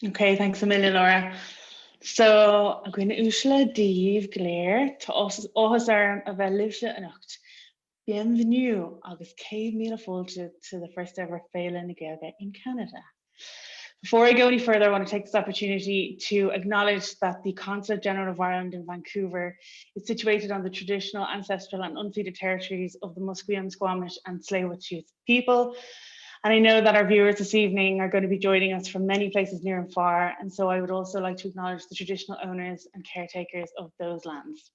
Okay, thanks a million, Laura. So, I'm going to uaisle díobh gléir tá áthas arm a bheith libse anocht. Bienvenue agus céad míle fáilte to the first ever Féile na Gaeilge in Canada. Before I go any further, I want to take this opportunity to acknowledge that the Consulate General of Ireland in Vancouver is situated on the traditional, ancestral and unceded territories of the Musqueam, Squamish and Tsleil-Waututh people. And I know that our viewers this evening are going to be joining us from many places near and far. And so I would also like to acknowledge the traditional owners and caretakers of those lands.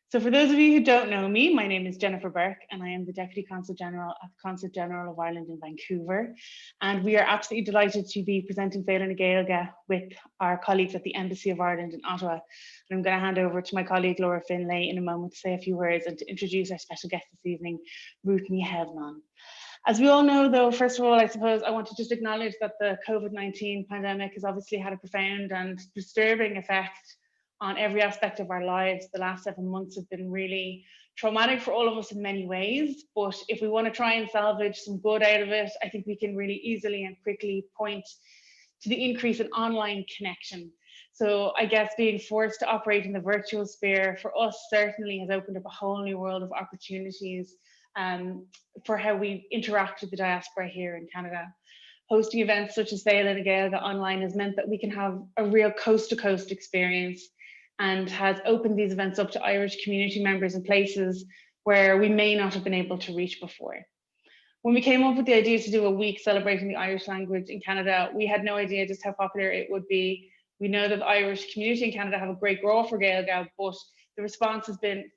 So for those of you who don't know me, my name is Jennifer Burke and I am the Deputy Consul General at the Consulate General of Ireland in Vancouver. And we are absolutely delighted to be presenting Féile na Gaeilge with our colleagues at the Embassy of Ireland in Ottawa. And I'm going to hand over to my colleague Laura Finlay in a moment to say a few words and to introduce our special guest this evening, Rút Ní Theimhneáin. As we all know, though, first of all, I suppose I want to just acknowledge that the COVID-19 pandemic has obviously had a profound and disturbing effect on every aspect of our lives. The last 7 months have been really traumatic for all of us in many ways, but if we want to try and salvage some good out of it, I think we can really easily and quickly point to the increase in online connection. So I guess being forced to operate in the virtual sphere for us certainly has opened up a whole new world of opportunities for how we interact with the diaspora here in Canada. Hosting events such as Féile na Gaeilge online has meant that we can have a real coast-to-coast experience and has opened these events up to Irish community members in places where we may not have been able to reach before. When we came up with the idea to do a week celebrating the Irish language in Canada, we had no idea just how popular it would be. We know that the Irish community in Canada have a great grow for Gaeilge, but the response has been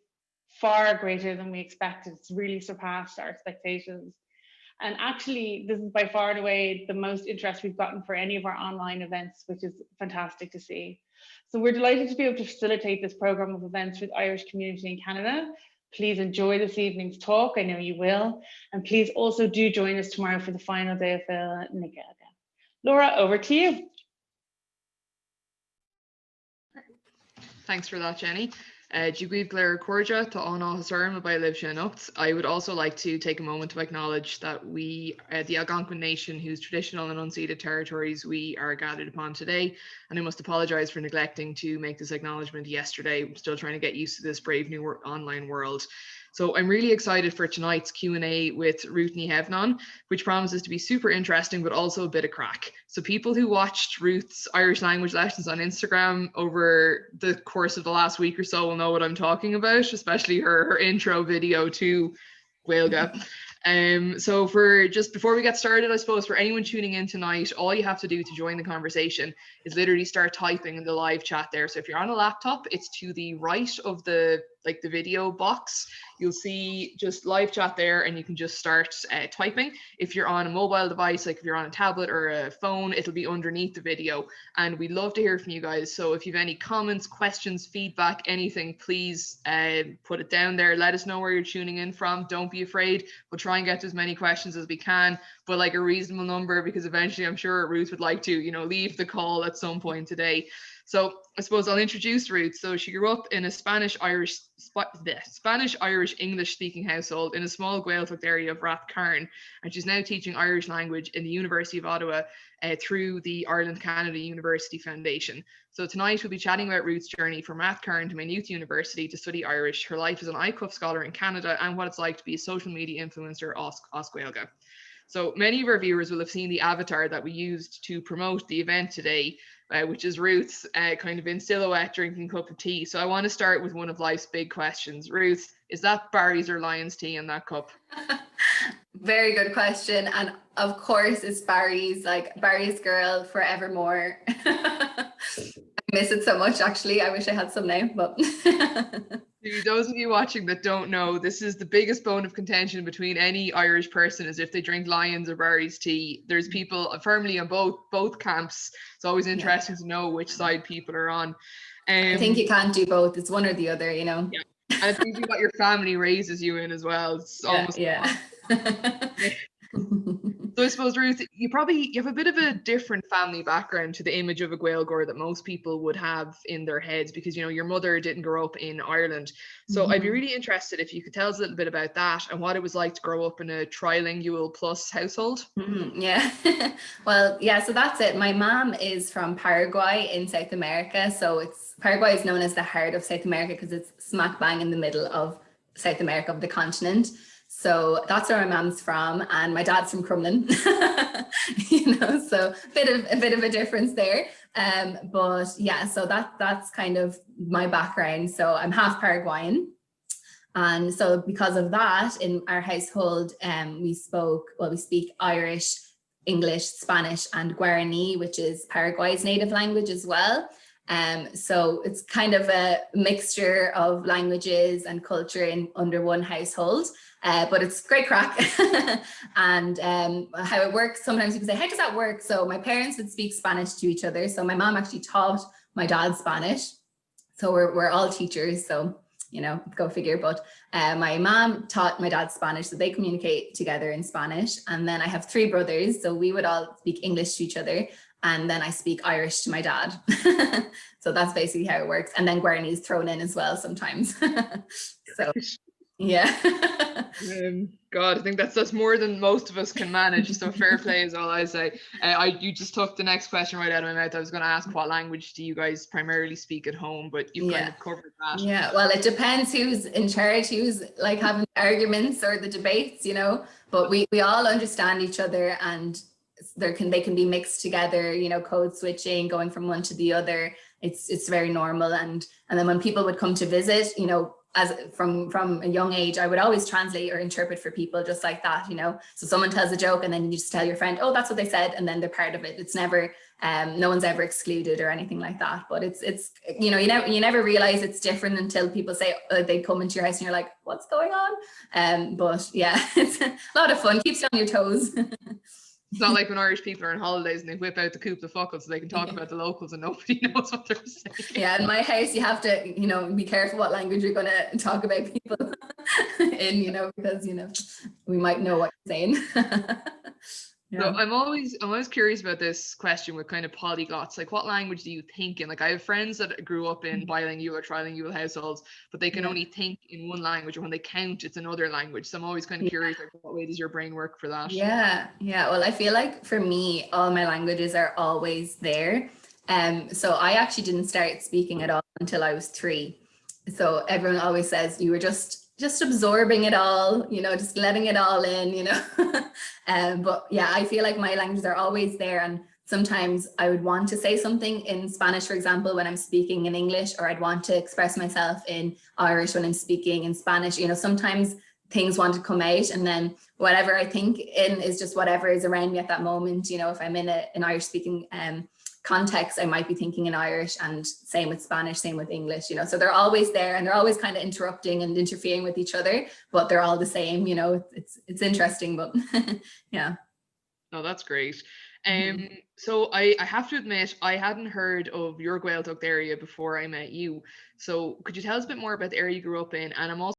far greater than we expected. It's really surpassed our expectations. And actually, this is by far and away the most interest we've gotten for any of our online events, which is fantastic to see. So we're delighted to be able to facilitate this program of events with Irish community in Canada. Please enjoy this evening's talk, I know you will. And please also do join us tomorrow for the final day of Féile na Gaeilge. Laura, over to you. Thanks for that, Jenny. Díobh gléir cuairde tá an áthas orm a bheith libse anocht. I would also like to take a moment to acknowledge that we, the Algonquin Nation, whose traditional and unceded territories we are gathered upon today, and I must apologise for neglecting to make this acknowledgement yesterday. I'm still trying to get used to this brave new online world. So I'm really excited for tonight's Q&A with Rút Ní Theimhneáin, which promises to be super interesting, but also a bit of crack. So people who watched Ruth's Irish language lessons on Instagram over the course of the last week or so will know what I'm talking about, especially her intro video to Gaeilge. So for just before we get started, I suppose for anyone tuning in tonight, all you have to do to join the conversation is literally start typing in the live chat there. So if you're on a laptop, it's to the right of the video box. You'll see just live chat there and you can just start typing. If you're on a mobile device, like if you're on a tablet or a phone, it'll be underneath the video. And we'd love to hear from you guys. So if you have any comments, questions, feedback, anything, please put it down there. Let us know where you're tuning in from. Don't be afraid. We'll try and get to as many questions as we can, but like a reasonable number, because eventually I'm sure Ruth would like to, leave the call at some point today. So I suppose I'll introduce Ruth. So she grew up in a Spanish-Irish English-speaking household in a small Gaeltacht area of Rathkarn, and she's now teaching Irish language in the University of Ottawa through the Ireland Canada University Foundation. So tonight we'll be chatting about Ruth's journey from Rathkarn to Maynooth University to study Irish, her life as an ICUF scholar in Canada, and what it's like to be a social media influencer os Gaeilge. So many of our viewers will have seen the avatar that we used to promote the event today, which is Ruth kind of in silhouette drinking a cup of tea. So I want to start with one of life's big questions. Ruth, is that Barry's or Lion's tea in that cup? Very good question. And of course it's Barry's, like Barry's girl forevermore. I miss it so much, actually. I wish I had some now, but... To those of you watching that don't know, this is the biggest bone of contention between any Irish person, is if they drink Lyons or Barry's tea. There's people firmly on both camps. It's always interesting to know which side people are on. I think you can't do both. It's one or the other, Yeah. And it's usually what your family raises you in as well. It's almost So I suppose, Ruth, you have a bit of a different family background to the image of a Gaeilgeoir that most people would have in their heads, because, you know, your mother didn't grow up in Ireland. So I'd be really interested if you could tell us a little bit about that and what it was like to grow up in a trilingual plus household. Yeah. Well, yeah, so that's it. My mom is from Paraguay in South America. So Paraguay is known as the heart of South America because it's smack bang in the middle of South America, of the continent. So that's where my mom's from, and my dad's from Crumlin. So a bit of a difference there. But yeah, so that's kind of my background. So I'm half Paraguayan. And so because of that, in our household, we speak Irish, English, Spanish, and Guarani, which is Paraguay's native language as well. So it's kind of a mixture of languages and culture under one household, but it's great crack. And how it works, sometimes people say, how does that work? So my parents would speak Spanish to each other. So my mom actually taught my dad Spanish. So we're all teachers, so, you know, go figure. But my mom taught my dad Spanish, so they communicate together in Spanish. And then I have 3 brothers, so we would all speak English to each other. And then I speak Irish to my dad. So that's basically how it works. And then Guarani is thrown in as well sometimes. So yeah. God, I think that's more than most of us can manage. So fair play is all I say. You just took the next question right out of my mouth. I was going to ask, what language do you guys primarily speak at home? But you kind of covered that. Yeah, well, it depends who's in charge, who's like having arguments or the debates, you know. But we all understand each other, and they can be mixed together, you know, code switching, going from one to the other. It's very normal. And then when people would come to visit, you know, as from a young age, I would always translate or interpret for people just like that, you know. So someone tells a joke and then you just tell your friend, oh, that's what they said, and then they're part of it. It's never no one's ever excluded or anything like that. But it's you know, you never realize it's different until people say they come into your house and you're like, what's going on? But yeah, it's a lot of fun, keeps you on your toes. It's not like when Irish people are on holidays and they whip out the coup de fuckle so they can talk about the locals and nobody knows what they're saying. Yeah, in my house, you have to, you know, be careful what language you're going to talk about people in, you know, because, you know, we might know what you're saying. Yeah. So I'm always curious about this question with kind of polyglots. Like, what language do you think in? Like, I have friends that grew up in bilingual or trilingual households, but they can only think in one language, or when they count, it's another language. So I'm always kind of curious, like, what way does your brain work for that? Yeah. Well, I feel like for me, all my languages are always there. So I actually didn't start speaking at all until I was 3. So everyone always says you were just absorbing it all, you know, just letting it all in, you know. But yeah, I feel like my languages are always there, and sometimes I would want to say something in Spanish, for example, when I'm speaking in English, or I'd want to express myself in Irish when I'm speaking in Spanish. You know, sometimes things want to come out, and then whatever I think in is just whatever is around me at that moment. You know, if I'm in an Irish speaking context, I might be thinking in Irish, and same with Spanish, same with English, you know. So they're always there, and they're always kind of interrupting and interfering with each other, but they're all the same, you know. It's interesting, but yeah. Oh, that's great. So I have to admit, I hadn't heard of your Gaeltacht area before I met you. So could you tell us a bit more about the area you grew up in? And I'm also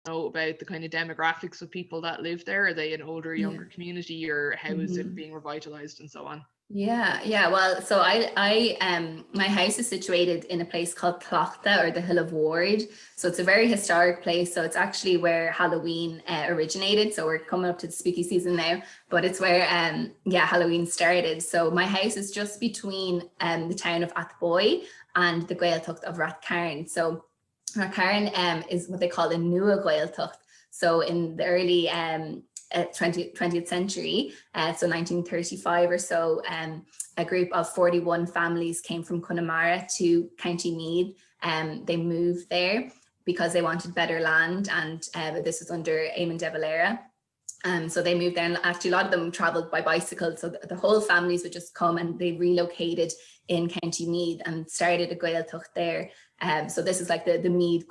know about the kind of demographics of people that live there. Are they an older, younger community, or how is it being revitalized and so on? Yeah. Well, so I my house is situated in a place called Clochta, or the Hill of Ward. So it's a very historic place. So it's actually where Halloween originated. So we're coming up to the spooky season now, but it's where Halloween started. So my house is just between the town of Athboy and the Gaeltacht of Rathkarn. So Rathkarn is what they call the Nua Gaeltacht. So in the early 20th century, so 1935 or so, a group of 41 families came from Connemara to County Meath. They moved there because they wanted better land, and this was under Eamon de Valera. So they moved there, and actually a lot of them traveled by bicycle. So the whole families would just come, and they relocated in County Meath and started a Gaeltacht there. So this is like the Meath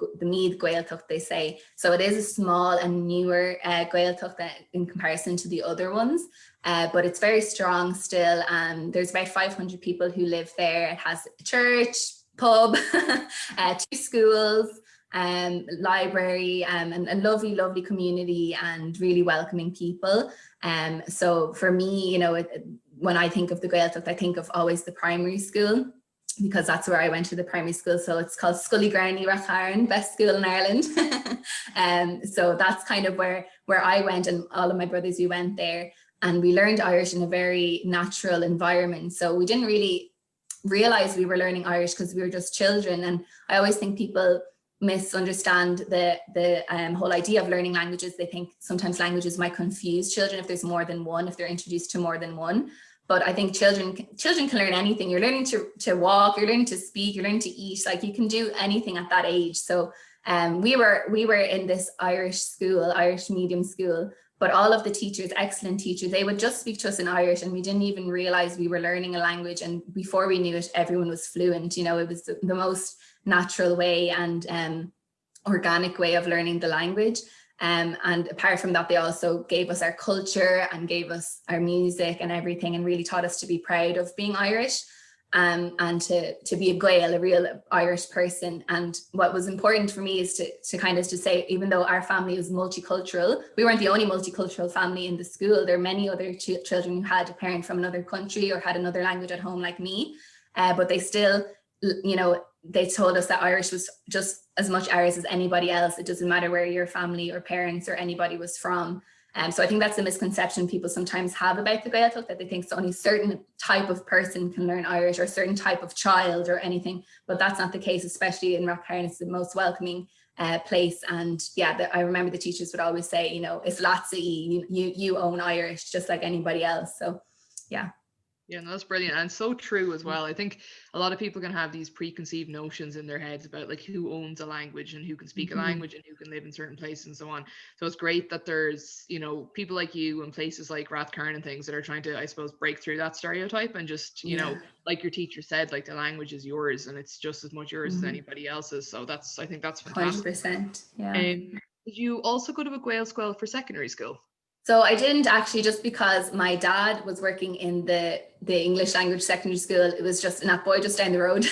Gaeltacht, they say. So it is a small and newer Gaeltacht in comparison to the other ones, but it's very strong still. There's about 500 people who live there. It has a church, pub, 2 schools, library, and a lovely, lovely community and really welcoming people. So for me, you know, when I think of the Gaeltacht, I think of always the primary school, because that's where I went to the primary school. So it's called Scully Granny Rathkarn, best school in Ireland. So that's kind of where I went, and all of my brothers, we went there, and we learned Irish in a very natural environment. So we didn't really realize we were learning Irish because we were just children. And I always think people misunderstand the whole idea of learning languages. They think sometimes languages might confuse children if there's more than one, if they're introduced to more than one. But I think children can learn anything. You're learning to walk, you're learning to speak, you're learning to eat. Like, you can do anything at that age. So we were in this Irish school, Irish medium school, but all of the teachers, excellent teachers, they would just speak to us in Irish, and we didn't even realize we were learning a language. And before we knew it, everyone was fluent. You know, it was the most natural way and organic way of learning the language. And apart from that, they also gave us our culture and gave us our music and everything, and really taught us to be proud of being Irish, and to be a Gael, a real Irish person. And what was important for me is to kind of to say, even though our family was multicultural, we weren't the only multicultural family in the school. There are many other children who had a parent from another country or had another language at home like me, but they still, you know, they told us that Irish was just as much ours as anybody else. It doesn't matter where your family or parents or anybody was from. So I think that's a misconception people sometimes have about the Gaeltacht, that they think it's only a certain type of person can learn Irish, or a certain type of child or anything. But that's not the case, especially in Rathkarn. It's the most welcoming place. And yeah, I remember the teachers would always say, you know, it's Latsi, you own Irish just like anybody else. So yeah. Yeah, no, that's brilliant, and so true as well. I think a lot of people can have these preconceived notions in their heads about like who owns a language and who can speak a language and who can live in certain places and so on. So it's great that there's, you know, people like you and places like Rathkarn and things that are trying to, I suppose, break through that stereotype and just, you know, like your teacher said, like the language is yours and it's just as much yours as anybody else's. So I think that's fantastic. 100%. Yeah. Did you also go to a Gael school for secondary school? So I didn't actually, just because my dad was working in the English language secondary school. It was just in that boy just down the road.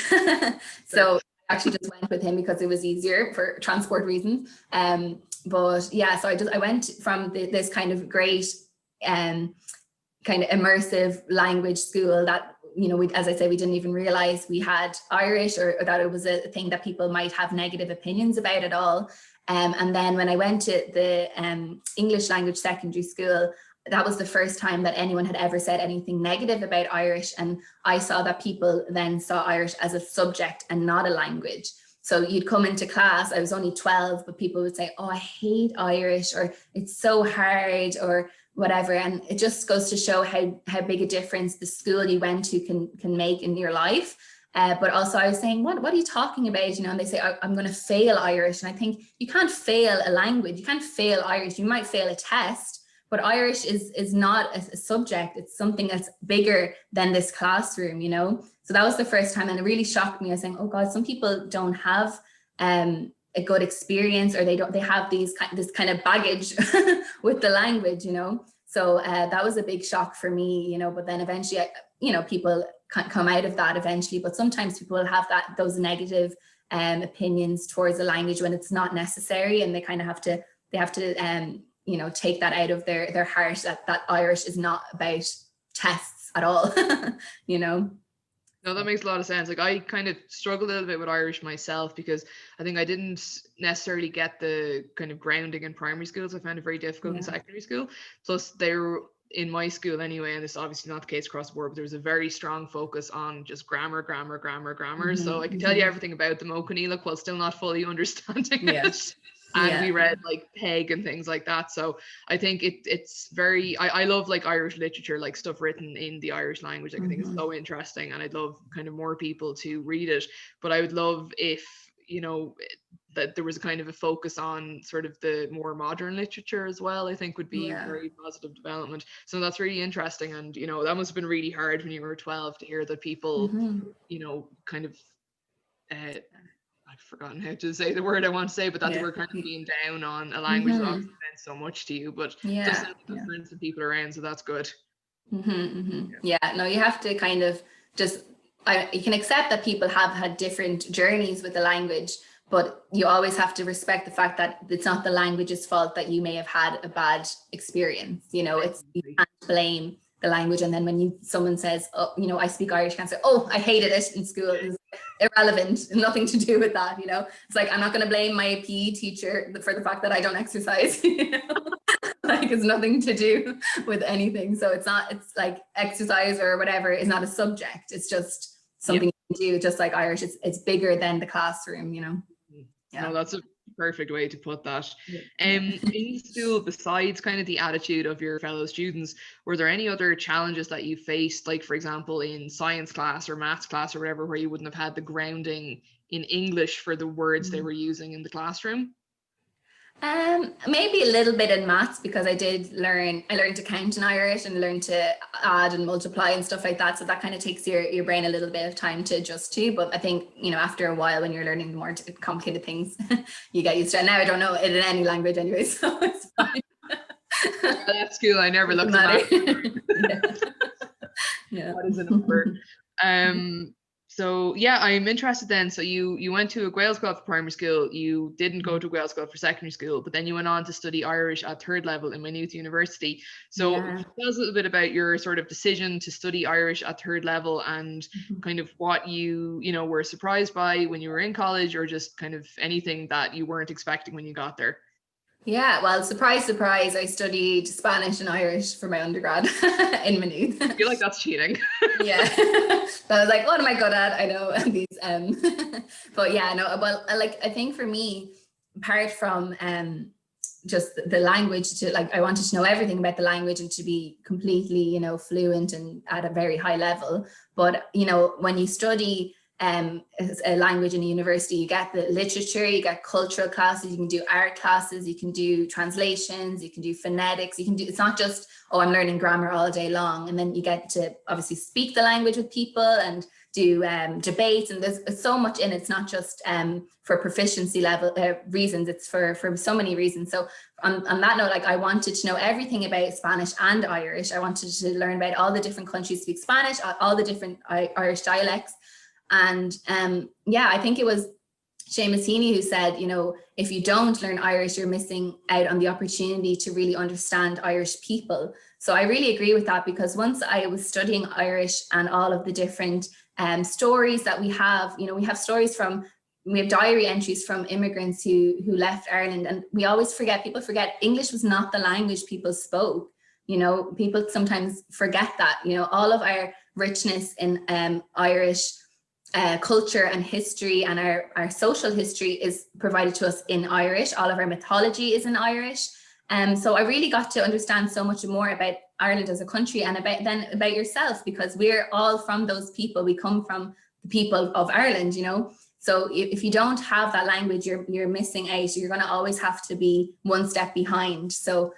So I actually just went with him because it was easier for transport reasons. But yeah, so I went from this kind of great kind of immersive language school that, you know, as I say, we didn't even realize we had Irish, or that it was a thing that people might have negative opinions about at all. And then when I went to the English language secondary school, that was the first time that anyone had ever said anything negative about Irish. And I saw that people then saw Irish as a subject and not a language. So you'd come into class, I was only 12, but people would say, oh, I hate Irish, or it's so hard, or whatever. And it just goes to show how big a difference the school you went to can make in your life. But also I was saying, what are you talking about? You know, and they say, I'm going to fail Irish. And I think you can't fail a language. You can't fail Irish. You might fail a test, but Irish is not a subject. It's something that's bigger than this classroom, you know? So that was the first time. And it really shocked me. I was saying, oh God, some people don't have a good experience, or they have this kind of baggage with the language, you know? So that was a big shock for me, you know, but then eventually, you know, people come out of that eventually, but sometimes people will have those negative opinions towards a language when it's not necessary, and they kind of have to you know, take that out of their heart, that Irish is not about tests at all. You know. No, that makes a lot of sense. Like, I kind of struggled a little bit with Irish myself, because I think I didn't necessarily get the kind of grounding in primary schools. I found it very difficult in secondary school. Plus, they were in my school anyway, and this is obviously not the case across the board, but there was a very strong focus on just grammar. So I can tell you everything about the Mo Connealach while still not fully understanding it. And we read like Peg and things like that. So I think it's very, I love like Irish literature, like stuff written in the Irish language. Like, I think it's so interesting, and I'd love kind of more people to read it. But I would love if, you know, that there was kind of a focus on sort of the more modern literature as well. I think would be a very positive development. So that's really interesting. And, you know, that must have been really hard when you were 12 to hear that people, you know, kind of, I've forgotten how to say the word I want to say, but that they were kind of being down on a language that obviously meant so much to you, but just the difference of people around, so that's good. Yeah, no, you have to kind of just, you can accept that people have had different journeys with the language, but you always have to respect the fact that it's not the language's fault that you may have had a bad experience. You know, it's, you can't blame the language. And then when someone says, oh, you know, I speak Irish, you can't say, oh, I hated it in school. It's irrelevant, nothing to do with that. You know, it's like, I'm not going to blame my PE teacher for the fact that I don't exercise. You know? Like, it's nothing to do with anything. So it's like exercise or whatever is not a subject. It's just something you do, just like Irish. It's bigger than the classroom, you know. Yeah. No, that's a perfect way to put that. In school, besides kind of the attitude of your fellow students, were there any other challenges that you faced, like for example in science class or maths class or whatever, where you wouldn't have had the grounding in English for the words they were using in the classroom? Maybe a little bit in maths, because I learned to count in Irish and learned to add and multiply and stuff like that. So that kind of takes your brain a little bit of time to adjust to. But I think, you know, after a while, when you're learning more complicated things, you get used to it. Now I don't know it in any language anyway, so it's fine. At school, I never looked at that. Yeah. What is a number? So yeah, I'm interested then. So you went to a Gael school for primary school. You didn't go to a Gael school for secondary school, but then you went on to study Irish at third level in Maynooth University. So tell us a little bit about your sort of decision to study Irish at third level, and kind of what you know were surprised by when you were in college, or just kind of anything that you weren't expecting when you got there. Yeah, well, surprise, surprise, I studied Spanish and Irish for my undergrad in Maynooth. I feel like that's cheating. Yeah. So I was like, what am I good at? I know these, but yeah, no, well, like, I think for me, apart from just the language, to like, I wanted to know everything about the language and to be completely, you know, fluent and at a very high level. But, you know, when you study a language in a university, you get the literature, you get cultural classes, you can do art classes, you can do translations, you can do phonetics, it's not just, oh, I'm learning grammar all day long. And then you get to obviously speak the language with people and do debates, and there's so much in it. It's not just for proficiency level reasons, it's for so many reasons. So on that note, like, I wanted to know everything about Spanish and Irish. I wanted to learn about all the different countries speak Spanish, all the different Irish dialects. And yeah, I think it was Seamus Heaney who said, you know, if you don't learn Irish, you're missing out on the opportunity to really understand Irish people. So I really agree with that, because once I was studying Irish and all of the different stories that we have, you know, we have diary entries from immigrants who left Ireland, and we always forget, people forget English was not the language people spoke. You know, people sometimes forget that, you know, all of our richness in Irish culture and history, and our social history is provided to us in Irish. All of our mythology is in Irish. So I really got to understand so much more about Ireland as a country, and about yourself, because we're all from those people. We come from the people of Ireland, you know. So if you don't have that language, you're missing out. You're going to always have to be one step behind. So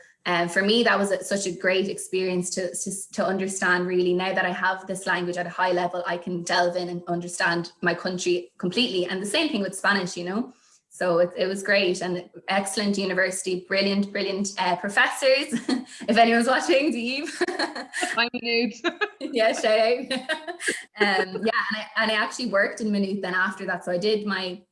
for me, that was such a great experience to understand, really. Now that I have this language at a high level, I can delve in and understand my country completely. And the same thing with Spanish, you know. So it was great, and excellent university, brilliant professors. If anyone's watching, Eve. I'm nude. Yeah, shout out. Yeah, and I actually worked in Maynooth then after that. So I did my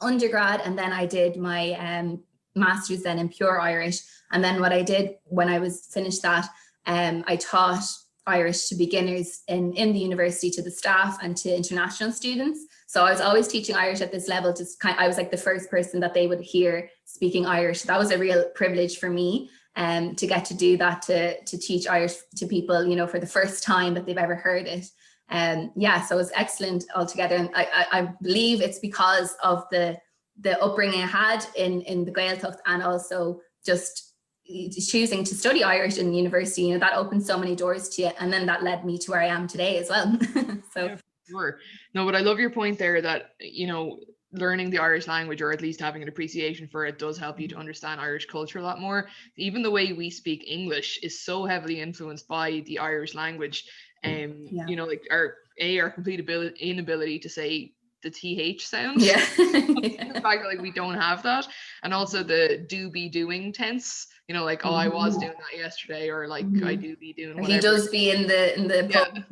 undergrad, and then I did my master's then in pure Irish. And then what I did when I was finished that, I taught Irish to beginners in the university, to the staff and to international students. So I was always teaching Irish at this level. I was like the first person that they would hear speaking Irish. That was a real privilege for me, to get to do that, to teach Irish to people, you know, for the first time that they've ever heard it. Yeah, so it was excellent altogether. And I believe it's because of the upbringing I had in the Gaeltacht, and also just choosing to study Irish in university, you know, that opened so many doors to you, and then that led me to where I am today as well. So yeah, sure. No, but I love your point there that, you know, learning the Irish language, or at least having an appreciation for it, does help you to understand Irish culture a lot more. Even the way we speak English is so heavily influenced by the Irish language. You know, like our complete inability to say the TH sound. Yeah. The fact that like we don't have that, and also the do be doing tense. you know, like, oh, I was doing that yesterday, or like I do be doing Or whatever. he does be in the pub.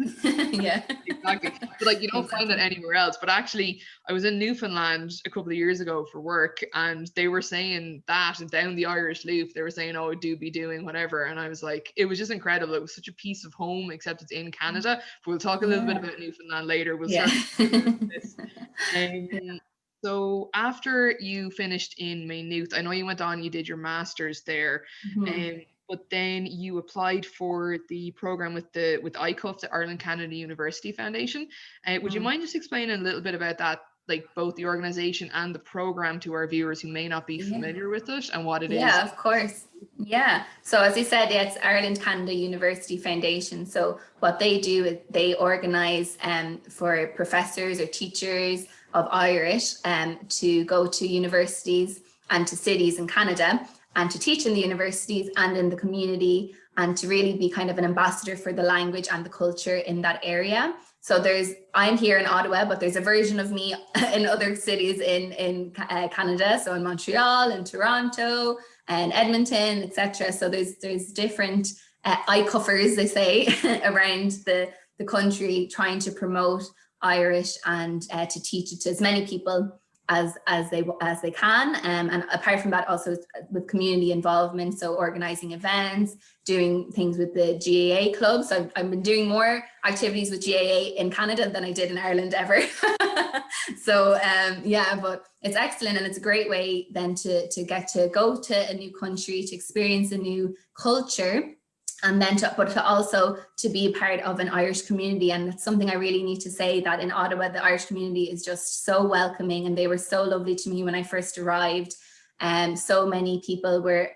Yeah. Exactly. But like, you don't find that anywhere else. But actually, I was in Newfoundland a couple of years ago for work, and they were saying that, and down the Irish Loop, they were saying, oh, I do be doing whatever. And I was like, it was just incredible. It was such a piece of home, except it's in Canada. But we'll talk a little bit about Newfoundland later. We'll start with this. So after you finished in Maynooth, I know you went on, you did your master's there, but then you applied for the program with ICUF, the Ireland Canada University Foundation. Would you mind just explaining a little bit about that, like both the organization and the program, to our viewers who may not be familiar with it, and what it is? Yeah, of course. Yeah. So as you said, it's Ireland Canada University Foundation. So what they do is they organize for professors or teachers of Irish to go to universities and to cities in Canada and to teach in the universities and in the community, and to really be kind of an ambassador for the language and the culture in that area. So I'm here in Ottawa, but there's a version of me in other cities in Canada. So in Montreal, in Toronto, and Edmonton, etc. So there's different ICUFers, they say, around the country, trying to promote Irish and to teach it to as many people as they can. And apart from that, also with community involvement, so organizing events, doing things with the GAA clubs. So I've been doing more activities with GAA in Canada than I did in Ireland ever. So but it's excellent, and it's a great way then to get to go to a new country, to experience a new culture, and then to also to be part of an Irish community. And it's something I really need to say, that in Ottawa, the Irish community is just so welcoming, and they were so lovely to me when I first arrived. And so many people were,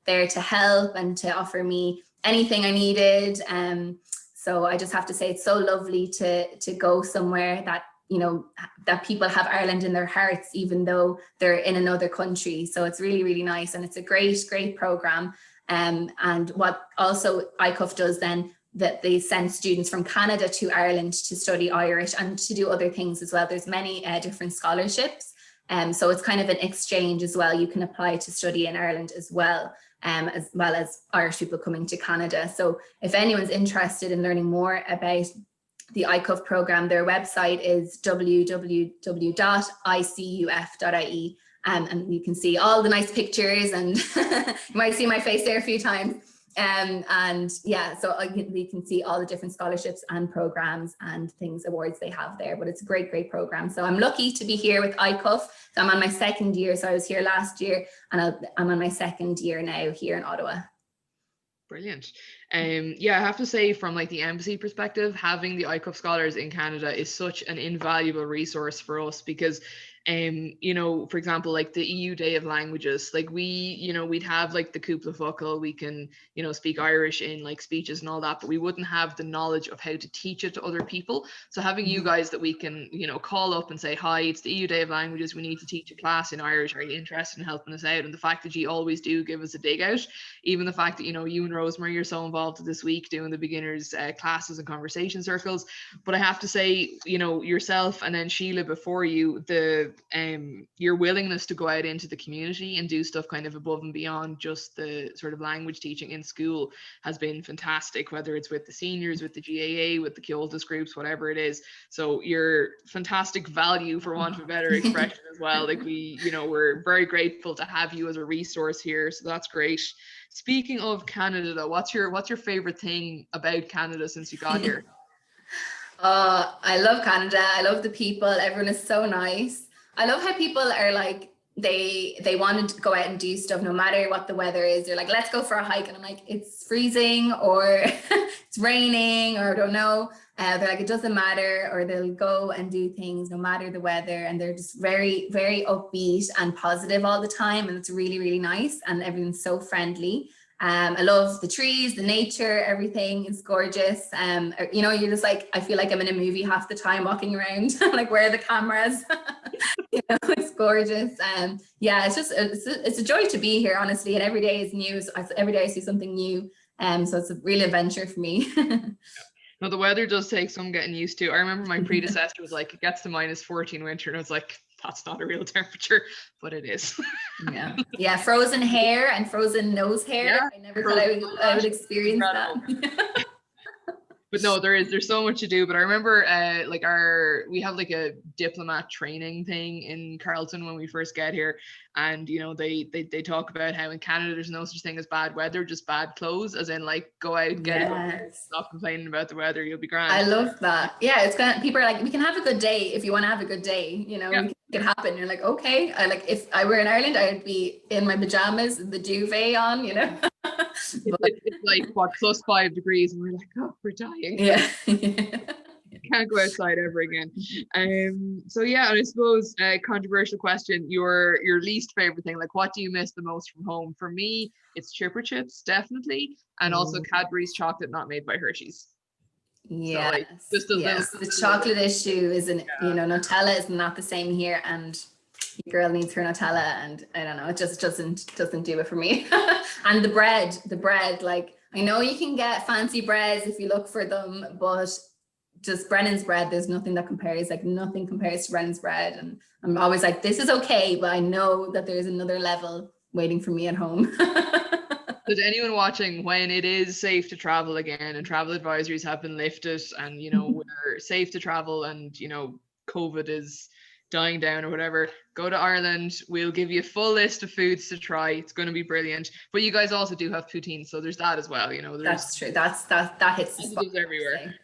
there to help and to offer me anything I needed. So I just have to say, it's so lovely to go somewhere that, that people have Ireland in their hearts, even though they're in another country. So it's really, really nice. And it's a great program. And what also ICUF does then, that they send students from Canada to Ireland to study Irish and to do other things as well. There's many different scholarships. So it's kind of an exchange as well. You can apply to study in Ireland as well as Irish people coming to Canada. So if anyone's interested in learning more about the ICUF program, their website is www.icuf.ie. And you can see all the nice pictures, and you might see my face there a few times. So you can see all the different scholarships and programs and things, awards they have there. But it's a great program. So I'm lucky to be here with ICUF. So I'm on my second year. So I was here last year, and I'm on my second year now here in Ottawa. Brilliant. I have to say, from like the embassy perspective, having the ICUF scholars in Canada is such an invaluable resource for us, because for example, like the EU Day of Languages, like we'd have like the Cúpla Focal, we can, speak Irish in like speeches and all that, but we wouldn't have the knowledge of how to teach it to other people. So having you guys that we can, call up and say, hi, it's the EU Day of Languages, we need to teach a class in Irish, are you interested in helping us out? And the fact that you always do give us a dig out, even the fact that, you and Rosemary are so involved this week doing the beginners classes and conversation circles. But I have to say, yourself and then Sheila before you, your willingness to go out into the community and do stuff kind of above and beyond just the sort of language teaching in school has been fantastic, whether it's with the seniors, with the GAA, with the Kyoldis groups, whatever it is. So you're fantastic value, for want of a better expression, as well. Like we're very grateful to have you as a resource here. So that's great. Speaking of Canada though, what's your favorite thing about Canada since you got here? I love Canada. I love the people. Everyone is so nice. I love how people are like, they want to go out and do stuff no matter what the weather is. They're like, let's go for a hike. And I'm like, it's freezing or it's raining or I don't know. They're like, it doesn't matter. Or they'll go and do things no matter the weather. And they're just very, very upbeat and positive all the time. And it's really, really nice. And everyone's so friendly. I love the trees, the nature, everything is gorgeous. You're just like, I feel like I'm in a movie half the time walking around. like, where are the cameras? It's gorgeous. It's a joy to be here, honestly. And every day is new. So every day I see something new. So it's a real adventure for me. No, the weather does take some getting used to. I remember my predecessor was like, it gets to -14 winter, and I was like, that's not a real temperature, but it is. Yeah, frozen hair and frozen nose hair. Yeah, I never thought I would experience that. But no, there's so much to do. But I remember like we have like a diplomat training thing in Carleton when we first get here, and you know they talk about how in Canada there's no such thing as bad weather, just bad clothes, as in like go out and get it, stop complaining about the weather, you'll be grand. I love that. Yeah, it's kind of, people are like, we can have a good day if you want to have a good day, you know, it can happen. You're like, okay. If I were in Ireland, I'd be in my pajamas, the duvet on, you know. It's like what, +5 degrees, and we're like, oh, we're dying. Yeah. Can't go outside ever again. So yeah, and I suppose controversial question, your least favorite thing, like what do you miss the most from home? For me, it's chipper chips, definitely, and also Cadbury's chocolate not made by Hershey's. Yes, so, like, just the chocolate issue isn't, you know, Nutella is not the same here, and your girl needs her Nutella, and I don't know, it just doesn't do it for me. And the bread, like, I know you can get fancy breads if you look for them, but just Brennan's bread, there's nothing that compares, like nothing compares to Brennan's bread. And I'm always like, this is okay, but I know that there's another level waiting for me at home. So to anyone watching, when it is safe to travel again and travel advisories have been lifted and, you know, we're safe to travel and, you know, COVID is dying down or whatever, go to Ireland. We'll give you a full list of foods to try. It's going to be brilliant. But you guys also do have poutine, so there's that as well, you know. That's true. That hits the spot everywhere.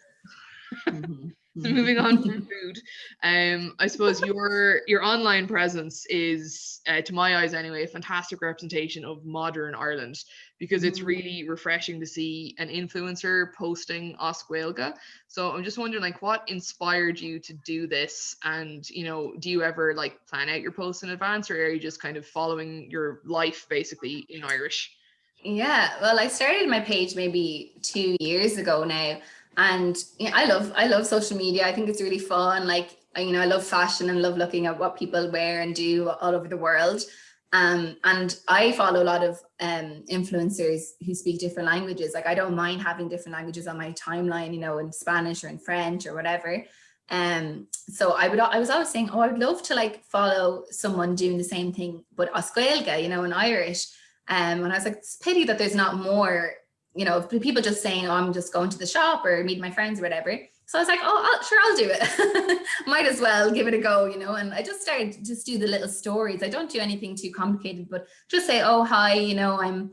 So moving on from food, I suppose your online presence is, to my eyes anyway, a fantastic representation of modern Ireland, because it's really refreshing to see an influencer posting Os Gaeilge. So I'm just wondering, like, what inspired you to do this? And, you know, do you ever like plan out your posts in advance, or are you just kind of following your life basically in Irish? Yeah, well, I started my page maybe 2 years ago now. And you know, I love social media. I think it's really fun. Like, you know, I love fashion and love looking at what people wear and do all over the world. And I follow a lot of influencers who speak different languages. Like, I don't mind having different languages on my timeline, you know, in Spanish or in French or whatever. So I was always saying, oh, I would love to like follow someone doing the same thing, but Os Gaeilge, you know, in Irish. And I was like, it's a pity that there's not more, you know, people just saying, oh, I'm just going to the shop or meet my friends or whatever. So I was like, oh, sure, I'll do it. Might as well give it a go, you know. And I just started to just do the little stories. I don't do anything too complicated, but just say, oh, hi, you know, I'm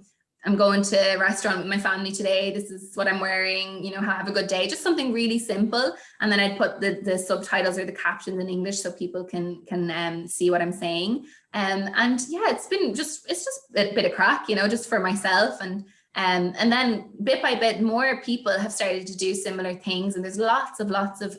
going to a restaurant with my family today. This is what I'm wearing, you know, have a good day. Just something really simple. And then I'd put the subtitles or the captions in English so people can see what I'm saying. And yeah, it's just a bit of crack, you know, just for myself. And then bit by bit, more people have started to do similar things. And there's lots of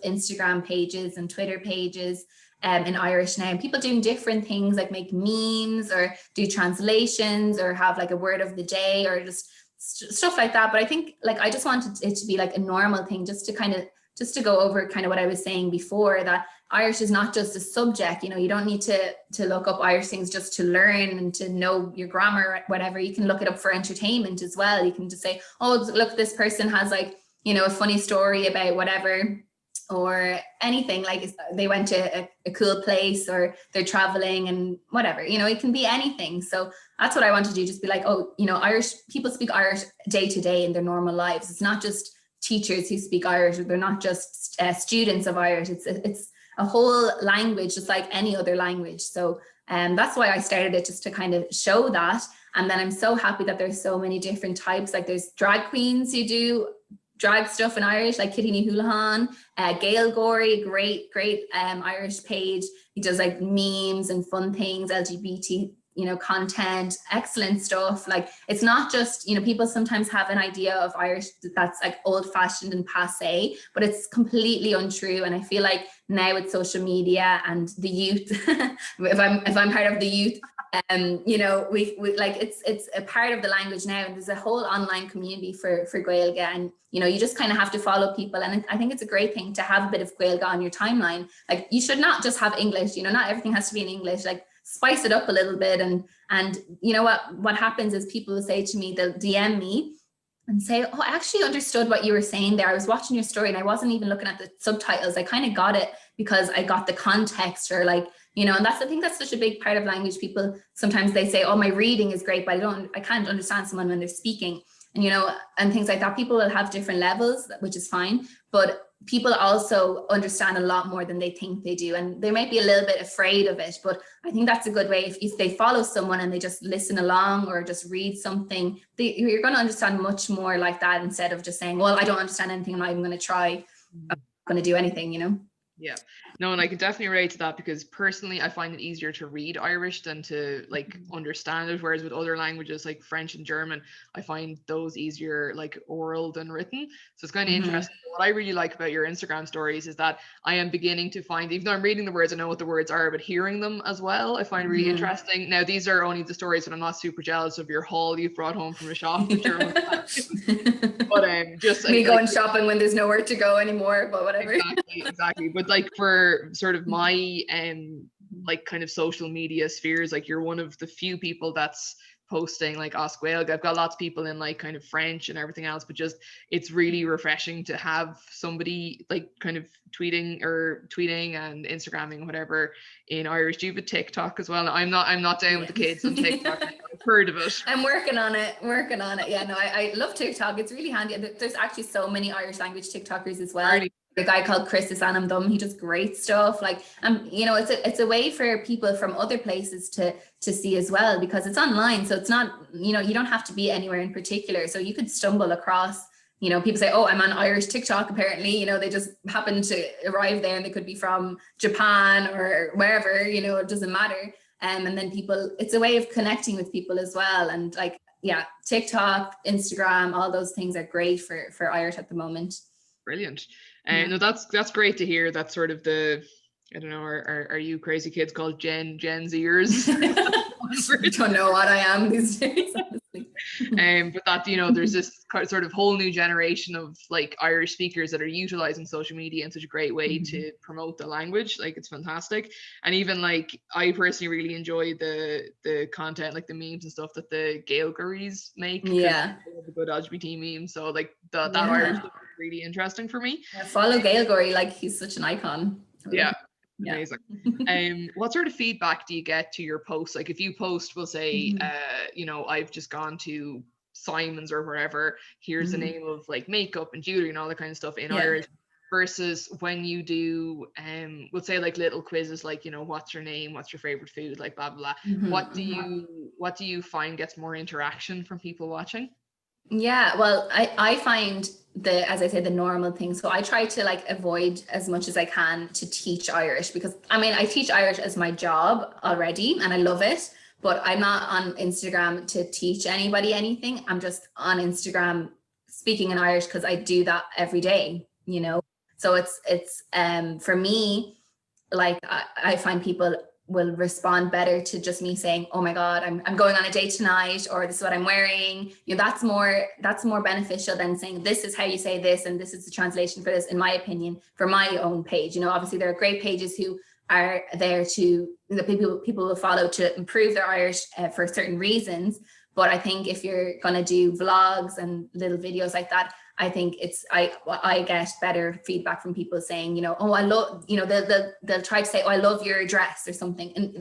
Instagram pages and Twitter pages in Irish now. And people doing different things, like make memes or do translations or have like a word of the day or just stuff like that. But I think like I just wanted it to be like a normal thing, just to go over kind of what I was saying before, that Irish is not just a subject. You know, you don't need to look up Irish things just to learn and to know your grammar, whatever. You can look it up for entertainment as well. You can just say, oh, look, this person has like, you know, a funny story about whatever, or anything, like they went to a cool place or they're traveling and whatever, you know, it can be anything. So that's what I want to do. Just be like, oh, you know, Irish people speak Irish day to day in their normal lives. It's not just teachers who speak Irish, or they're not just students of Irish. It's a whole language, just like any other language. So that's why I started it, just to kind of show that. And then I'm so happy that there's so many different types. Like there's drag queens who do drag stuff in Irish, like Kitty Ní Houlihan, Gail Gorey, great Irish page. He does like memes and fun things, LGBT, you know, content, excellent stuff. Like, it's not just, you know, people sometimes have an idea of Irish that's like old fashioned and passe, but it's completely untrue. And I feel like now with social media and the youth, if I'm part of the youth, you know, we like it's a part of the language now, and there's a whole online community for Gaeilge, and you know, you just kind of have to follow people. And I think it's a great thing to have a bit of Gaeilge on your timeline. Like, you should not just have English, you know, not everything has to be in English. Like, spice it up a little bit. And you know what happens is people will say to me, they'll DM me and say, oh, I actually understood what you were saying there. I was watching your story and I wasn't even looking at the subtitles. I kind of got it because I got the context, or like, you know, and I think that's such a big part of language. People sometimes they say, oh, my reading is great, but I can't understand someone when they're speaking, and, you know, and things like that. People will have different levels, which is fine, but people also understand a lot more than they think they do, and they might be a little bit afraid of it. But I think that's a good way. If they follow someone and they just listen along or just read something, you're going to understand much more like that, instead of just saying, well, I don't understand anything, I'm not even going to try, I'm not going to do anything, you know. Yeah, no, and I can definitely relate to that, because personally I find it easier to read Irish than to like understand it, whereas with other languages like French and German, I find those easier like oral than written. So it's kind of interesting. What I really like about your Instagram stories is that I am beginning to find, even though I'm reading the words, I know what the words are, but hearing them as well, I find really interesting. Now, these are only the stories, and I'm not super jealous of your haul you've brought home from a shop. But just me going shopping when there's nowhere to go anymore, but whatever. Exactly. But like for sort of my like kind of social media spheres, like you're one of the few people that's posting like Oscuelga. I've got lots of people in like kind of French and everything else, but just it's really refreshing to have somebody like kind of tweeting and Instagramming and whatever in Irish. Do you have a TikTok as well? I'm not down with the kids on TikTok. I've heard of it. I'm working on it. Yeah, no, I love TikTok. It's really handy. There's actually so many Irish language TikTokers as well. Really? A guy called Chris Anamdum, he does great stuff. Like, you know, it's a way for people from other places to see as well, because it's online. So it's not, you know, you don't have to be anywhere in particular. So you could stumble across, you know, people say, oh, I'm on Irish TikTok, apparently, you know, they just happen to arrive there, and they could be from Japan or wherever, you know, it doesn't matter. And then people, it's a way of connecting with people as well. And like, yeah, TikTok, Instagram, all those things are great for Irish at the moment. Brilliant. No, that's great to hear. That's sort of the, I don't know, are you crazy kids called Gen Zers? I don't know what I am these days, honestly. But that, you know, there's this sort of whole new generation of like Irish speakers that are utilizing social media in such a great way to promote the language. Like, it's fantastic. And even like, I personally really enjoy the content, like the memes and stuff that the Gaelgaries make. Yeah, the good LGBT memes. So like that Irish stuff is really interesting for me. Yeah, follow Gaelgary, like he's such an icon. Yeah. Amazing. What sort of feedback do you get to your posts? Like, if you post, we'll say, you know, I've just gone to Simon's or wherever, here's the name of like makeup and jewelry and all that kind of stuff in Irish, versus when you do we'll say like little quizzes, like, you know, what's your name, what's your favorite food, like blah blah blah. What do you find gets more interaction from people watching? Yeah, well, I find as I say, the normal thing. So I try to like avoid as much as I can to teach Irish, because I mean, I teach Irish as my job already and I love it, but I'm not on Instagram to teach anybody anything. I'm just on Instagram speaking in Irish because I do that every day, you know? So it's for me, like I find people will respond better to just me saying, oh my God, I'm going on a date tonight, or this is what I'm wearing. You know, that's more beneficial than saying, this is how you say this, and this is the translation for this, in my opinion, for my own page. You know, obviously there are great pages who are there to, the people will follow to improve their Irish for certain reasons. But I think if you're going to do vlogs and little videos like that, I think I get better feedback from people saying, you know, oh, I love, you know, they'll try to say, oh, I love your dress or something. And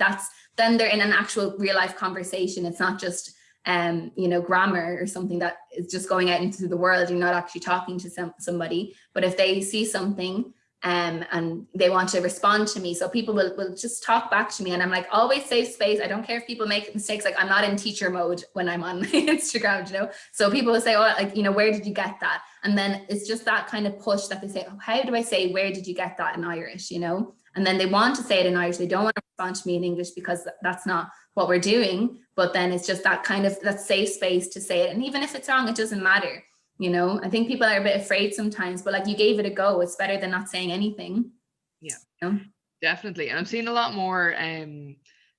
then they're in an actual real life conversation. It's not just, you know, grammar or something that is just going out into the world. You're not actually talking to somebody. But if they see something and they want to respond to me, so people will just talk back to me, and I'm like, always save space. I don't care if people make mistakes. Like, I'm not in teacher mode when I'm on Instagram, you know. So people will say, oh, like, you know, where did you get that? And then it's just that kind of push that they say, oh, how do I say, where did you get that in Irish, you know? And then they want to say it in Irish. They don't want to respond to me in English because that's not what we're doing. But then it's just that kind of that safe space to say it. And even if it's wrong, it doesn't matter. You know, I think people are a bit afraid sometimes, but like, you gave it a go. It's better than not saying anything. Yeah, you know? Definitely. And I'm seeing a lot more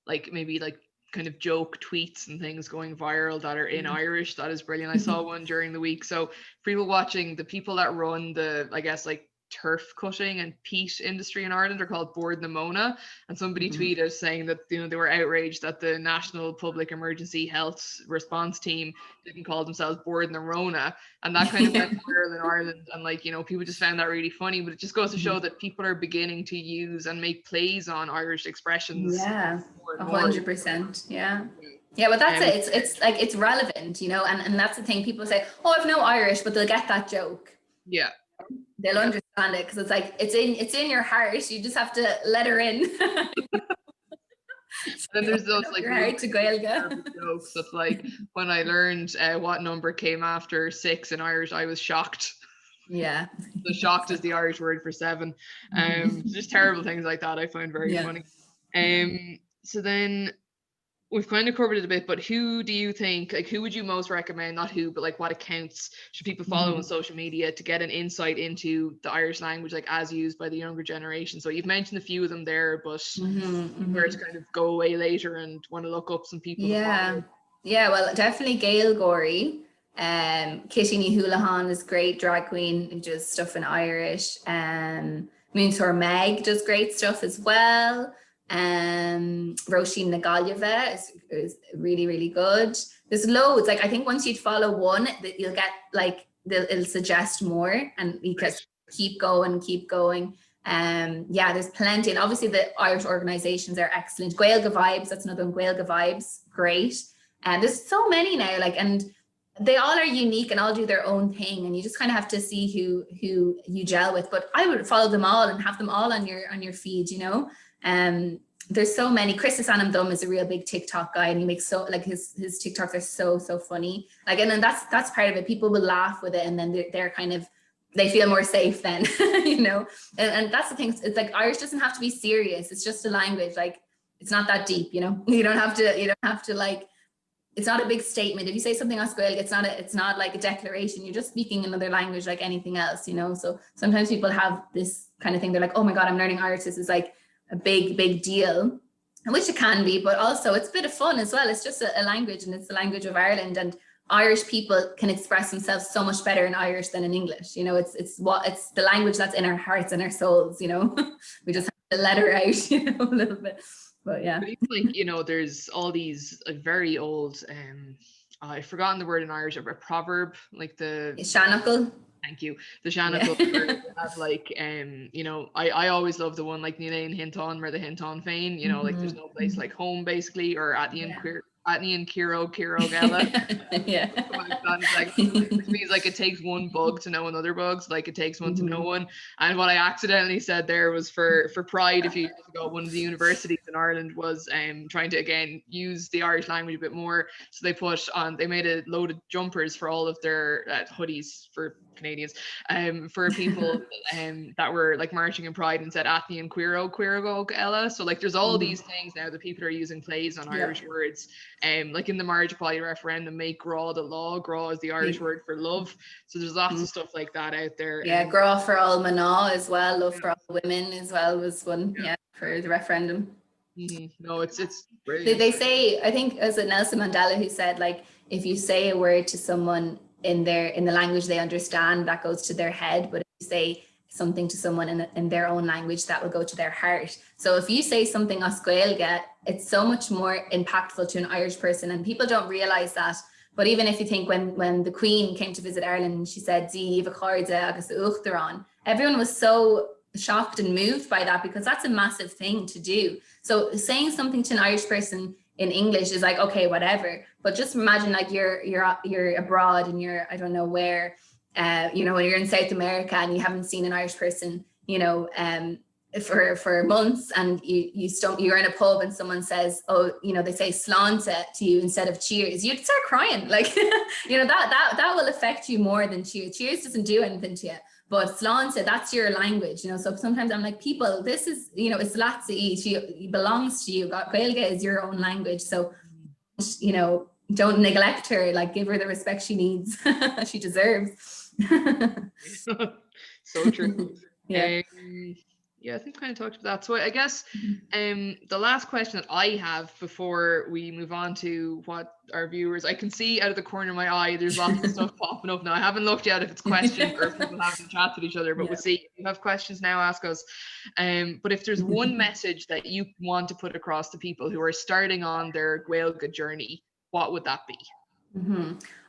like maybe like kind of joke tweets and things going viral that are in Irish. That is brilliant. I saw one during the week. So for people watching, the people that run the, I guess, like turf cutting and peat industry in Ireland are called Bord na Mona, and somebody tweeted saying that they were outraged that the National Public Emergency Health Response Team didn't call themselves Bord na Rona, and that kind of went viral in Ireland, and like people just found that really funny. But it just goes to show that people are beginning to use and make plays on Irish expressions. Yeah, more and more. 100%. Yeah, but that's it. It's like it's relevant, and that's the thing. People say, "Oh, I've no Irish," but they'll get that joke. Yeah, they'll understand it because it's like it's in your heart. You just have to let her in. Then there's those like jokes that's like, when I learned what number came after 6 in Irish, I was shocked. Yeah. So shocked is the Irish word for 7. Just terrible things like that I find very funny. So then we've kind of covered it a bit, but who do you think, like, who would you most recommend, not who, but like what accounts should people follow on social media to get an insight into the Irish language, like as used by the younger generation? So you've mentioned a few of them there, but where to kind of go away later and want to look up some people. Yeah, well, definitely Gail Gorey. Kitty Ní Houlihan is great drag queen who does stuff in Irish. Moontor Meg does great stuff as well. Roisin Nagalieva is really, really good. There's loads. Like I think once you follow one, that you'll get like it'll suggest more, and you can keep going. There's plenty, and obviously the Irish organizations are excellent. Gaeilge Vibes, that's another one. Gaeilge Vibes, great. And there's so many now, like, and they all are unique and all do their own thing, and you just kind of have to see who you gel with. But I would follow them all and have them all on your feed, there's so many. Chris Anam is a real big TikTok guy, and he makes so like his TikToks are so funny. Like, and then that's part of it. People will laugh with it, and then they're kind of, they feel more safe then, and that's the thing. It's like Irish doesn't have to be serious. It's just a language. Like it's not that deep, you don't have to like, it's not a big statement. If you say something on Gaeilge, it's not like a declaration. You're just speaking another language like anything else, So sometimes people have this kind of thing. They're like, oh my God, I'm learning Irish. This is like a big deal, which it can be, but also it's a bit of fun as well. It's just a language, and it's the language of Ireland, and Irish people can express themselves so much better in Irish than in English. It's the language that's in our hearts and our souls. We just have to let her out, a little bit. But yeah, like there's all these very old I've forgotten the word in Irish, a proverb, like the Shanachal. Thank you. The Shanachal have like I always love the one like Níl Hinton where the Hinton Féin, like there's no place like home, basically, or Atnian Kiro Gala. Yeah. Which means like it takes one bug to know another bug, so like it takes one to know one. And what I accidentally said there was for Pride, if you go, one of the universities in Ireland was trying to again use the Irish language a bit more. So they made a load of jumpers for all of their hoodies for Canadians, for people that were like marching in Pride, and said Atni and Queero Ella. So like there's all these things now that people are using plays on Irish words. Like in the marriage equality referendum, make Grá the law. Grá is the Irish word for love. So there's lots of stuff like that out there. Yeah, Grá for all Mana as well, love for all women as well was one, for the referendum. No, it's brilliant. They say, I think, was it Nelson Mandela who said, like, if you say a word to someone in the language they understand, that goes to their head, but if you say something to someone in their own language, that will go to their heart. So if you say something as Gaeilge, it's so much more impactful to an Irish person, and people don't realize that. But even if you think when the Queen came to visit Ireland and she said Díomh Chairde agus Uachtaráin, everyone was so shocked and moved by that, because that's a massive thing to do. So saying something to an Irish person in English is like, okay, whatever. But just imagine like you're abroad and you're, I don't know where, when you're in South America and you haven't seen an Irish person, for months, and you're in a pub and someone says, oh, they say sláinte to you instead of cheers, you'd start crying. Like, that will affect you more than cheers. Cheers doesn't do anything to you. But sláinte, that's your language, So sometimes I'm like, people, this is, it's Latsi, she belongs to you. Gaeilge is your own language. So, don't neglect her. Like, give her the respect she needs. She deserves. So true. Yeah. Yeah, I think we kind of talked about that. So I guess the last question that I have before we move on to what our viewers, I can see out of the corner of my eye, there's lots of stuff popping up now. I haven't looked yet if it's questions or if people having chats with each other, but we'll see. If you have questions now, ask us. But if there's one message that you want to put across to people who are starting on their Gaeilge journey, what would that be?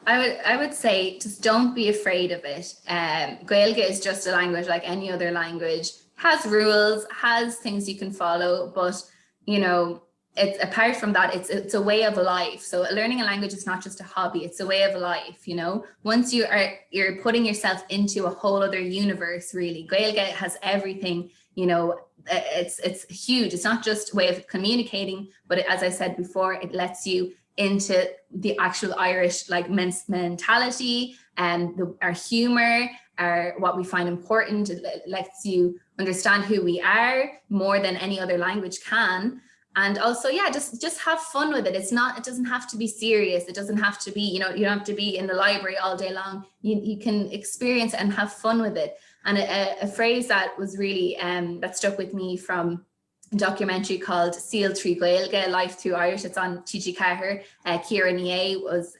I would say just don't be afraid of it. Gaeilge is just a language like any other language. Has rules, has things you can follow, but you know, it's apart from that, it's a way of life. So learning a language is not just a hobby; it's a way of life. You know, once you're putting yourself into a whole other universe. Really, Gaeilge has everything. You know, it's huge. It's not just a way of communicating, but as I said before, it lets you into the actual Irish like mentality and our humor, what we find important. It lets you understand who we are more than any other language can. And also, yeah, just have fun with it. It doesn't have to be serious. It doesn't have to be, you don't have to be in the library all day long. You can experience it and have fun with it. And a phrase that was really, that stuck with me from a documentary called Síl Trí Gaeilge, Life Through Irish. It's on TG Ceathair. Ciara Ní was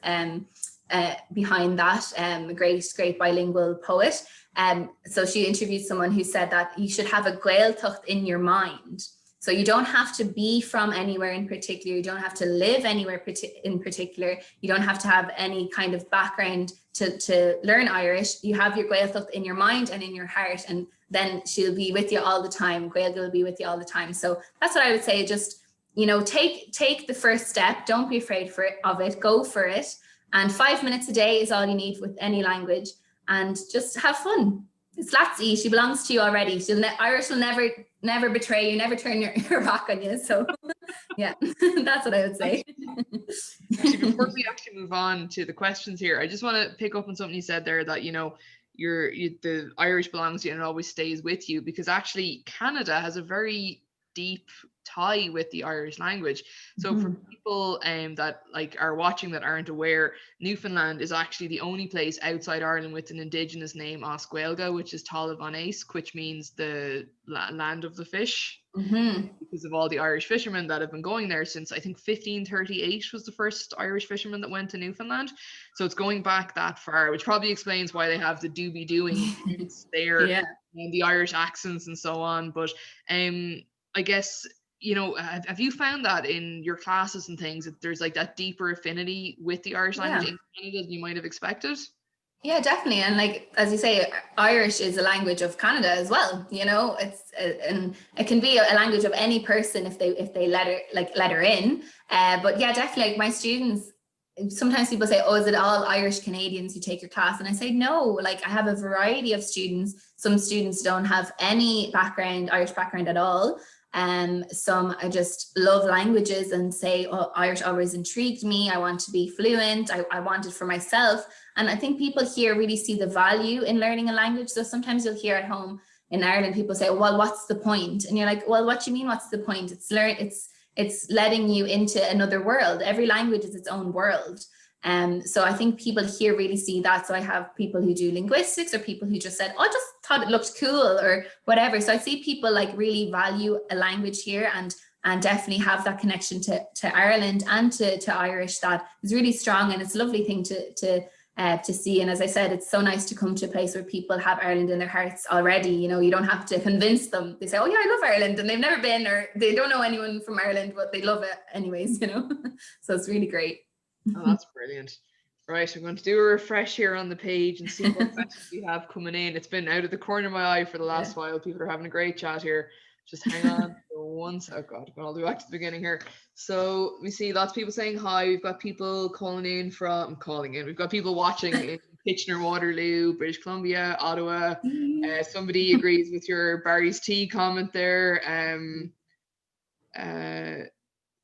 behind that, a great bilingual poet. So she interviewed someone who said that you should have a Gaeltacht in your mind. So you don't have to be from anywhere in particular. You don't have to live anywhere in particular. You don't have to have any kind of background to learn Irish. You have your Gaeltacht in your mind and in your heart, and then she'll be with you all the time. Gaeilge will be with you all the time. So that's what I would say. Just, take the first step. Don't be afraid of it. Go for it. And 5 minutes a day is all you need with any language, and just have fun. It's Latsy. She belongs to you already. Irish will never betray you, never turn your back on you. So yeah, that's what I would say. Actually, before we actually move on to the questions here, I just want to pick up on something you said there, that the Irish belongs to you and it always stays with you, because actually Canada has a very deep tie with the Irish language. So for people that are watching that aren't aware, Newfoundland is actually the only place outside Ireland with an indigenous name Os Gaeilge, which is Talamh an Éisc, which means the land of the fish. Because of all the Irish fishermen that have been going there since, I think, 1538 was the first Irish fisherman that went to Newfoundland. So it's going back that far, which probably explains why they have the doobie doing there, and the Irish accents and so on. But I guess, have you found that in your classes and things, that there's like that deeper affinity with the Irish language in Canada than you might have expected? Yeah, definitely. And like, as you say, Irish is a language of Canada as well. It's and it can be a language of any person if they let her in. But yeah, definitely, like my students, sometimes people say, oh, is it all Irish Canadians who take your class? And I say, no, like I have a variety of students. Some students don't have any Irish background at all. Some I just love languages and say, oh, Irish always intrigued me. I want to be fluent. I want it for myself. And I think people here really see the value in learning a language. So sometimes you'll hear at home in Ireland, people say, well, what's the point? And you're like, well, what do you mean, what's the point? It's letting you into another world. Every language is its own world. So I think people here really see that. So I have people who do linguistics, or people who just said, oh, I just thought it looked cool or whatever. So I see people like really value a language here and definitely have that connection to Ireland and to Irish that is really strong. And it's a lovely thing to see. And as I said, it's so nice to come to a place where people have Ireland in their hearts already. You don't have to convince them. They say, oh yeah, I love Ireland, and they've never been, or they don't know anyone from Ireland, but they love it anyways, So it's really great. Oh, that's brilliant. Right, I'm going to do a refresh here on the page and see what questions we have coming in. It's been out of the corner of my eye for the last while. People are having a great chat here. Just hang on for one second. Oh God, I'll do back to the beginning here. So we see lots of people saying hi. We've got people calling in. We've got people watching in Kitchener, Waterloo, British Columbia, Ottawa. Somebody agrees with your Barry's tea comment there.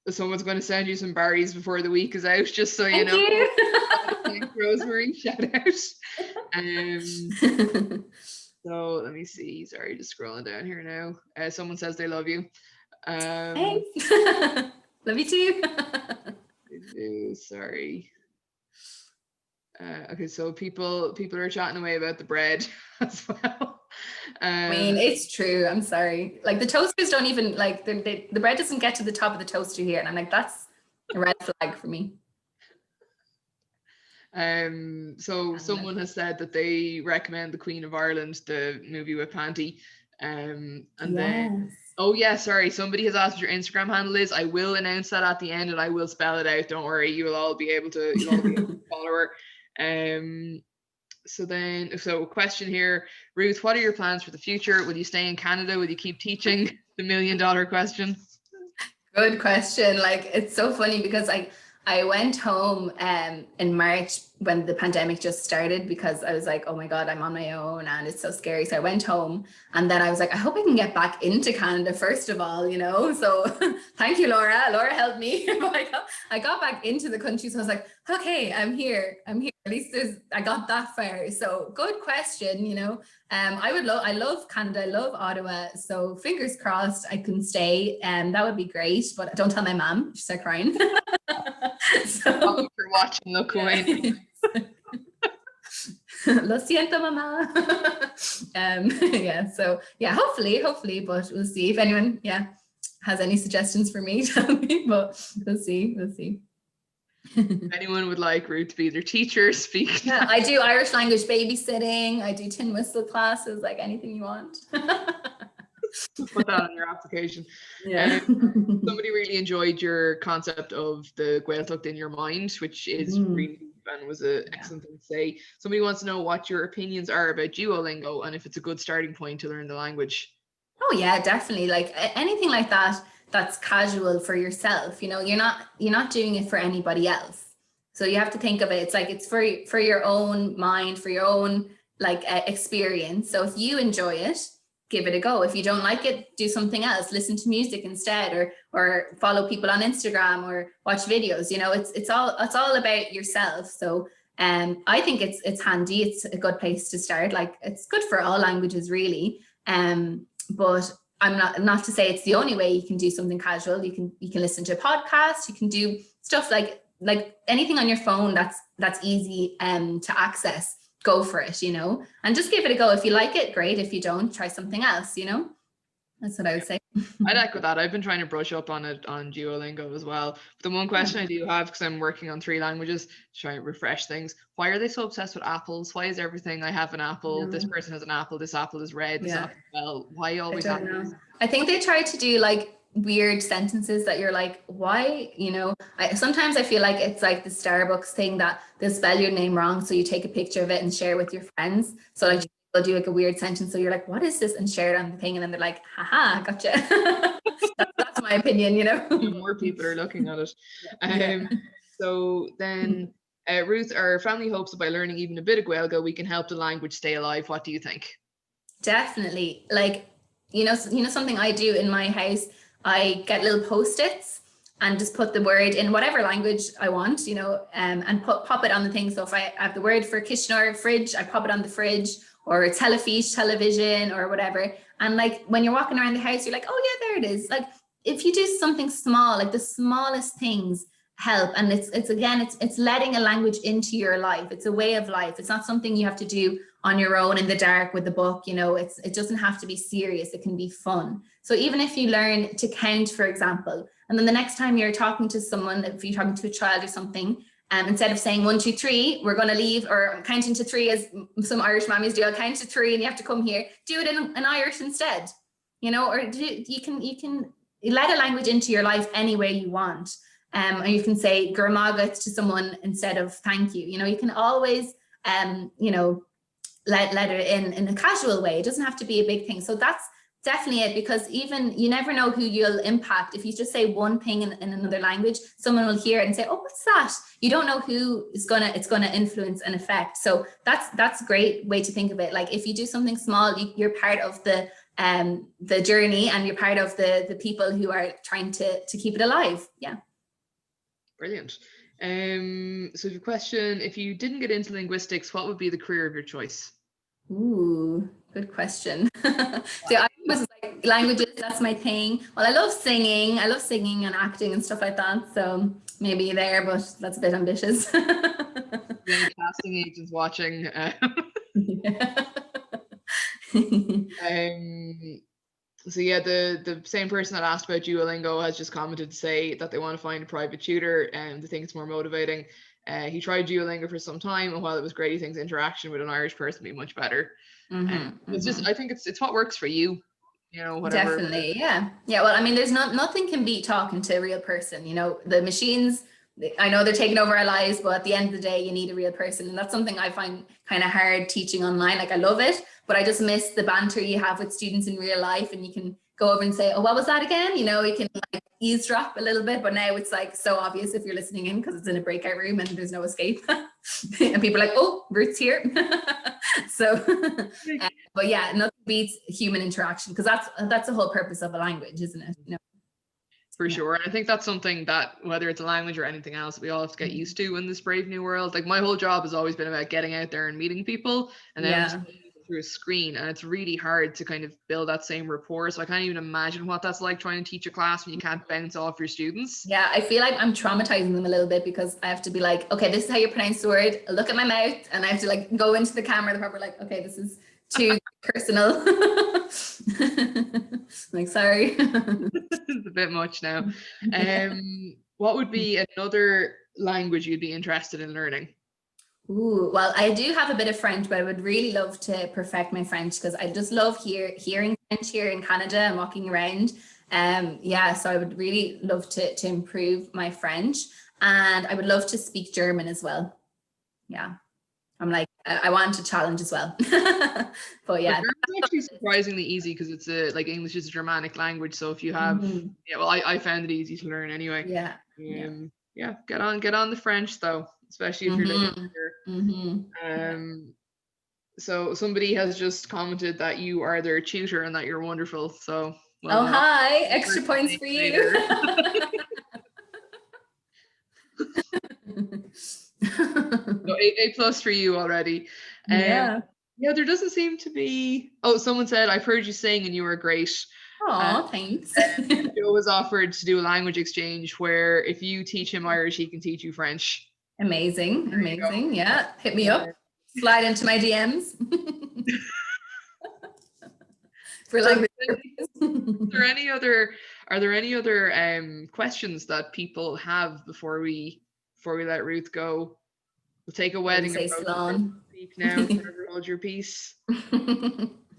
Someone's going to send you some Barry's before the week is out, just so you know. Thank you. Rosemary, shout out. So let me see. Sorry, just scrolling down here now. Someone says they love you. Thanks. Love you too. Sorry. Okay, so people are chatting away about the bread as well. I mean, it's true. I'm sorry. Like the toasters don't even like the bread doesn't get to the top of the toaster here, and I'm like, that's a red flag for me. So someone has said that they recommend The Queen of Ireland, the movie with Panty. And then, oh yeah, sorry, somebody has asked what your Instagram handle is. I will announce that at the end, and I will spell it out. Don't worry, you'll all be able to follow her. So question here, Ruth, what are your plans for the future? Will you stay in Canada? Will you keep teaching? The $1 million question. Good question. Like, it's so funny because I went home in March when the pandemic just started, because I was like, oh my God, I'm on my own and it's so scary. So I went home, and then I was like, I hope I can get back into Canada first of all, you know? So thank you, Laura. Laura helped me. I got back into the country. So I was like, okay, I'm here. At least I got that far. So good question, you know? I love Canada. I love Ottawa. So fingers crossed I can stay. That would be great, but don't tell my mom. She'll start crying. So, if you're watching, look away. Lo siento, mama. Hopefully, but we'll see. If anyone has any suggestions for me, tell me, but we'll see. If anyone would like Ruth to be their teacher, speak. Yeah, I do Irish language babysitting. I do tin whistle classes, like anything you want. Put that on your application. Yeah. Somebody really enjoyed your concept of the Gaeltacht in your mind, which is really and was an excellent thing to say. Somebody wants to know what your opinions are about Duolingo and if it's a good starting point to learn the language. Oh yeah, definitely. Like anything like that, that's casual for yourself. You know, you're not doing it for anybody else. So you have to think of it. It's like it's for your own mind, for your own like experience. So if you enjoy it, give it a go. If you don't like it, do something else. Listen to music instead, or follow people on Instagram, or watch videos. You know, it's all about yourself. So I think it's handy. It's a good place to start. Like it's good for all languages really. But I'm not to say it's the only way you can do something casual. You can listen to a podcast. You can do stuff like anything on your phone that's easy to access. Go for it, you know, and just give it a go. If you like it, great. If you don't, try something else, you know. That's what I would say. I'd echo that. I've been trying to brush up on it on Duolingo as well. But the one question I do have, because I'm working on 3 languages, to try and refresh things. Why are they so obsessed with apples? Why is everything I have an apple? This person has an apple. This apple is red. This apple is well. Why always apples? I think they try to do like weird sentences that you're like, why, you know? Sometimes I feel like it's like the Starbucks thing that they'll spell your name wrong, so you take a picture of it and share with your friends. So like they'll do like a weird sentence, so you're like, what is this, and share it on the thing, and then they're like, haha, gotcha. that's my opinion, you know. More people are looking at it. So then Ruth, our family hopes that by learning even a bit of Gaeilge we can help the language stay alive. What do you think? Definitely. Like you know something I do in my house, I get little post-its and just put the word in whatever language I want, you know, and pop it on the thing. So if I have the word for kitchen fridge, I pop it on the fridge, or telefiche, television, or whatever. And like when you're walking around the house, you're like, oh yeah, there it is. Like if you do something small, like the smallest things help. And it's letting a language into your life. It's a way of life. It's not something you have to do on your own in the dark with the book, you know. It doesn't have to be serious. It can be fun. So even if you learn to count, for example, and then the next time you're talking to someone, if you're talking to a child or something, instead of saying 1, 2, 3, we're going to leave, or counting to 3 as some Irish mammies do, I'll count to 3 and you have to come here, do it in Irish instead, you know, or you can let a language into your life any way you want. Or you can say Gurmagat to someone instead of thank you. You know, you can always, you know, let it in a casual way. It doesn't have to be a big thing. So that's definitely it, because even you never know who you'll impact. If you just say one thing in another language, someone will hear it and say, oh, what's that? You don't know who it's gonna influence and affect. So that's a great way to think of it. Like if you do something small, you're part of the journey, and you're part of the people who are trying to keep it alive. Yeah. Brilliant. So the question, if you didn't get into linguistics, what would be the career of your choice? Ooh, good question. So I was like, languages, that's my thing. Well, I love singing and acting and stuff like that. So maybe there, but that's a bit ambitious. Any casting agents watching? So yeah, the same person that asked about Duolingo has just commented to say that they want to find a private tutor and they think it's more motivating. He tried Duolingo for some time, and while it was great, he thinks interaction with an Irish person would be much better. It's just, I think it's what works for you, you know, whatever. Definitely, yeah. Well, I mean, there's nothing can beat talking to a real person. You know, the machines, I know they're taking over our lives, but at the end of the day, you need a real person. And that's something I find kind of hard teaching online. Like, I love it, but I just miss the banter you have with students in real life, and you can go over and say, oh, what was that again? You know, you can like eavesdrop a little bit, but now it's like so obvious if you're listening in because it's in a breakout room and there's no escape. And people are like, oh, Ruth's here. So, but yeah, nothing beats human interaction, because that's the whole purpose of a language, isn't it? You know? For sure. And I think that's something that, whether it's a language or anything else, we all have to get used to in this brave new world. Like, my whole job has always been about getting out there and meeting people, and then through a screen, and it's really hard to kind of build that same rapport. So I can't even imagine what that's like trying to teach a class when you can't bounce off your students. Yeah, I feel like I'm traumatizing them a little bit, because I have to be like, okay, this is how you pronounce the word, look at my mouth, and I have to like go into the camera, the proper like, okay, this is too personal. Like, sorry. It's a bit much now. What would be another language you'd be interested in learning? Ooh, well, I do have a bit of French, but I would really love to perfect my French, because I just love hearing French here in Canada and walking around. Yeah, so I would really love to improve my French, and I would love to speak German as well. Yeah, I'm like, I want to challenge as well. But yeah, German's actually surprisingly easy, because it's like English is a Germanic language. So if you have, yeah, well, I found it easy to learn anyway. Yeah. Yeah, get on the French though, especially if you're living here. So somebody has just commented that you are their tutor and that you're wonderful. So well, hi, extra points for you. So A+ for you already. Yeah, there doesn't seem to be. Oh, someone said, I've heard you sing and you were great. Oh, thanks. Joe was offered to do a language exchange where if you teach him Irish, he can teach you French. Amazing. Yeah, hit me up. Slide into my DMs. For language. Are there any other questions that people have before we let Ruth go? We'll take a wedding approach. Speak now, hold your peace.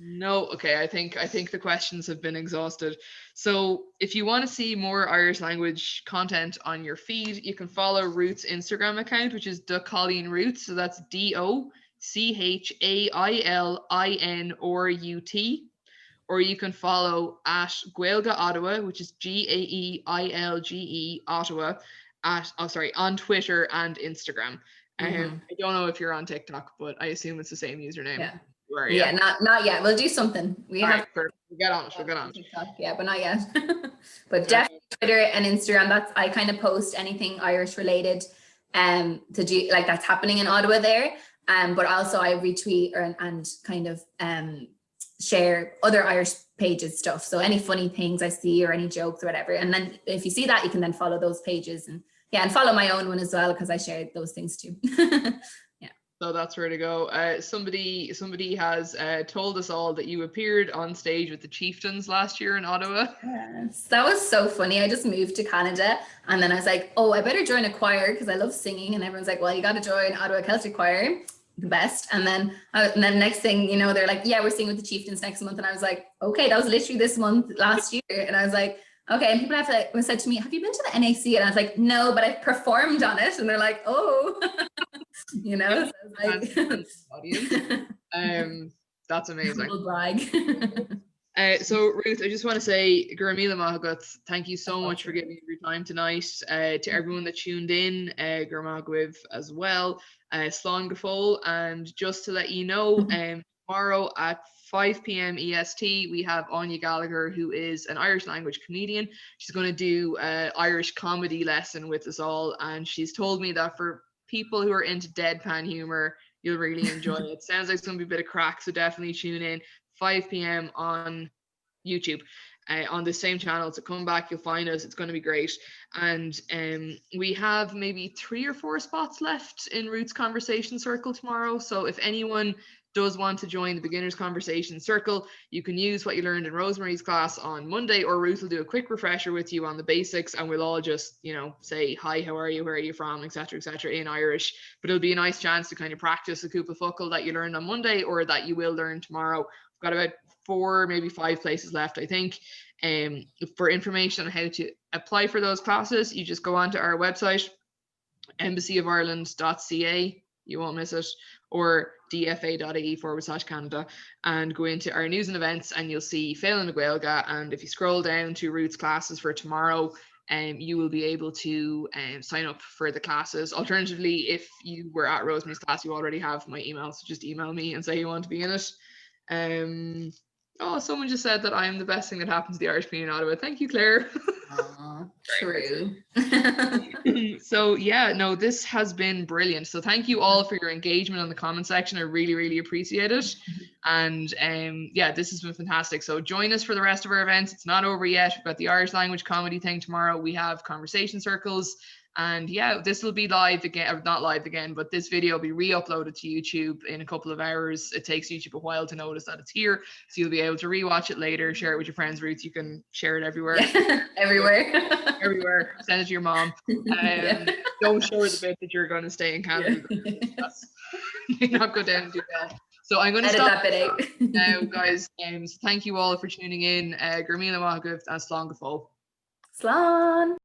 No, okay, I think the questions have been exhausted. So if you want to see more Irish language content on your feed, you can follow Ruth's Instagram account, which is Colleen Ruth. So that's DOCHAILINRUT. Or you can follow at Gaelga Ottawa, which is GAEILGE Ottawa, on Twitter and Instagram. I don't know if you're on TikTok, but I assume it's the same username. Yeah. Yeah, not yet. We'll do something. We'll get on it. TikTok, yeah, but not yet. But definitely Twitter and Instagram. I kind of post anything Irish related to do, like, that's happening in Ottawa there. But also I retweet and kind of share other Irish pages stuff. So any funny things I see or any jokes or whatever. And then if you see that, you can then follow those pages and follow my own one as well, because I share those things too. So that's where to go. Somebody has told us all that you appeared on stage with the Chieftains last year in Ottawa. Yes, that was so funny. I just moved to Canada, and then I was like, oh, I better join a choir because I love singing. And everyone's like, well, you got to join Ottawa Celtic Choir, the best. And then next thing you know, they're like, yeah, we're singing with the Chieftains next month. And I was like, okay, that was literally this month last year. And I was like, okay. And people have said to me, have you been to the NAC? And I was like, no, but I've performed on it. And they're like, oh. You know, so like, that's amazing. Brag. So Ruth, I just want to say Gurmila Mahagut, thank you so much for giving your time tonight. To everyone that tuned in, Gurmagwiv as well, Slán Gafol, and just to let you know, tomorrow at 5 p.m. EST, we have Anya Gallagher, who is an Irish language comedian. She's going to do an Irish comedy lesson with us all, and she's told me that for people who are into deadpan humor, you'll really enjoy it. Sounds like it's going to be a bit of crack, so definitely tune in. 5 p.m. on YouTube, on the same channel. So come back, you'll find us. It's going to be great. And we have maybe 3 or 4 spots left in Ruth's Conversation Circle tomorrow. So if anyone does want to join the beginners conversation circle, you can use what you learned in Rosemary's class on Monday, or Ruth will do a quick refresher with you on the basics, and we'll all just, you know, say hi, how are you, where are you from, etc., in Irish. But it'll be a nice chance to kind of practice the cúpla focal that you learned on Monday, or that you will learn tomorrow. We've got about 4, maybe 5 places left, I think. For information on how to apply for those classes, you just go onto our website, embassyofIreland.ca, you won't miss it, or dfa.ie/Canada, and go into our news and events, and you'll see Féile na Gaeilge. And if you scroll down to Ruth's classes for tomorrow, you will be able to sign up for the classes. Alternatively, if you were at Rosemary's class, you already have my email, so just email me and say you want to be in it. Oh, someone just said that I'm the best thing that happens to the Irish community in Ottawa. Thank you, Claire. True. So yeah, no, this has been brilliant. So thank you all for your engagement on the comment section. I really, really appreciate it. And yeah, this has been fantastic. So join us for the rest of our events. It's not over yet. We've got the Irish language comedy thing tomorrow. We have conversation circles. And yeah, this will be live again, or not live again, but this video will be re-uploaded to YouTube in a couple of hours. It takes YouTube a while to notice that it's here, so you'll be able to re-watch it later, share it with your friends. Ruth, you can share it everywhere. Everywhere. Send it to your mom. Don't show her the bit that you're going to stay in Canada. You're not go down and do that. So I'm going to stop that bit out now, guys. So thank you all for tuning in. Gurmíle Wahaguf and Slán go fóill. Slán.